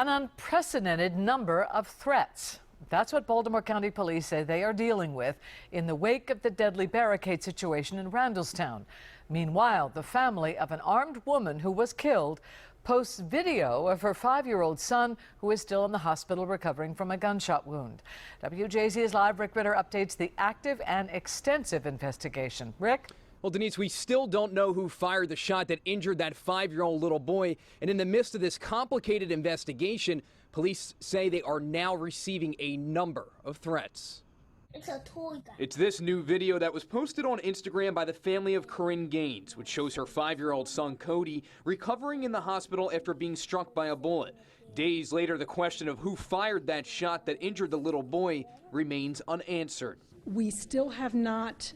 An unprecedented number of threats. That's what Baltimore County Police say they are dealing with in the wake of the deadly barricade situation in Randallstown. Meanwhile, the family of an armed woman who was killed posts video of her 5-year-old son who is still in the hospital recovering from a gunshot wound. WJZ's live Rick Ritter updates the active and extensive investigation. Rick? Well, Denise, we still don't know who fired the shot that injured that 5-year-old little boy. And in the midst of this complicated investigation, police say they are now receiving a number of threats. It's a toy gun. It's this new video that was posted on Instagram by the family of Korryn Gaines, which shows her 5-year-old son, Cody, recovering in the hospital after being struck by a bullet. Days later, the question of who fired that shot that injured the little boy remains unanswered. We still have not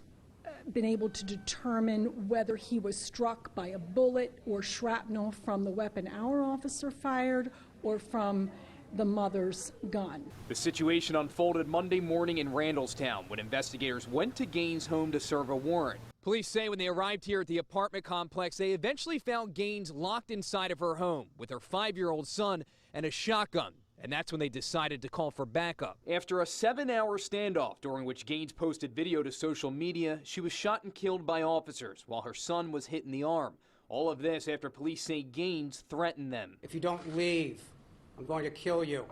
been able to determine whether he was struck by a bullet or shrapnel from the weapon our officer fired or from the mother's gun. The situation unfolded Monday morning in Randallstown when investigators went to Gaines' home to serve a warrant. Police say when they arrived here at the apartment complex, they eventually found Gaines locked inside of her home with her 5-year-old son and a shotgun. And that's when they decided to call for backup. After a 7-hour standoff during which Gaines posted video to social media, she was shot and killed by officers while her son was hit in the arm. All of this after police say Gaines threatened them. If you don't leave, I'm going to kill you.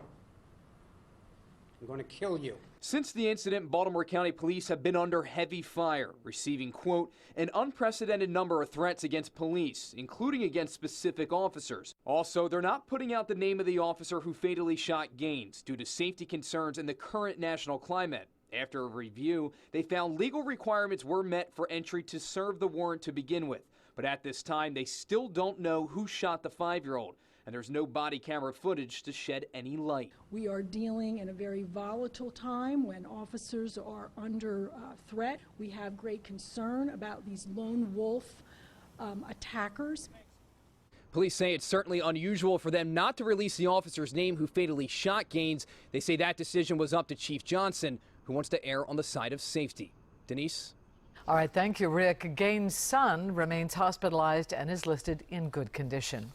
I'm going to kill you. Since the incident, Baltimore County Police have been under heavy fire, receiving, quote, an unprecedented number of threats against police, including against specific officers. Also, they're not putting out the name of the officer who fatally shot Gaines due to safety concerns in the current national climate. After a review, they found legal requirements were met for entry to serve the warrant to begin with. But at this time, they still don't know who shot the 5-year-old. And there's no body camera footage to shed any light. We are dealing in a very volatile time when officers are under threat. We have great concern about these lone wolf attackers. Police say it's certainly unusual for them not to release the officer's name who fatally shot Gaines. They say that decision was up to Chief Johnson, who wants to err on the side of safety. Denise? All right, thank you, Rick. Gaines' son remains hospitalized and is listed in good condition.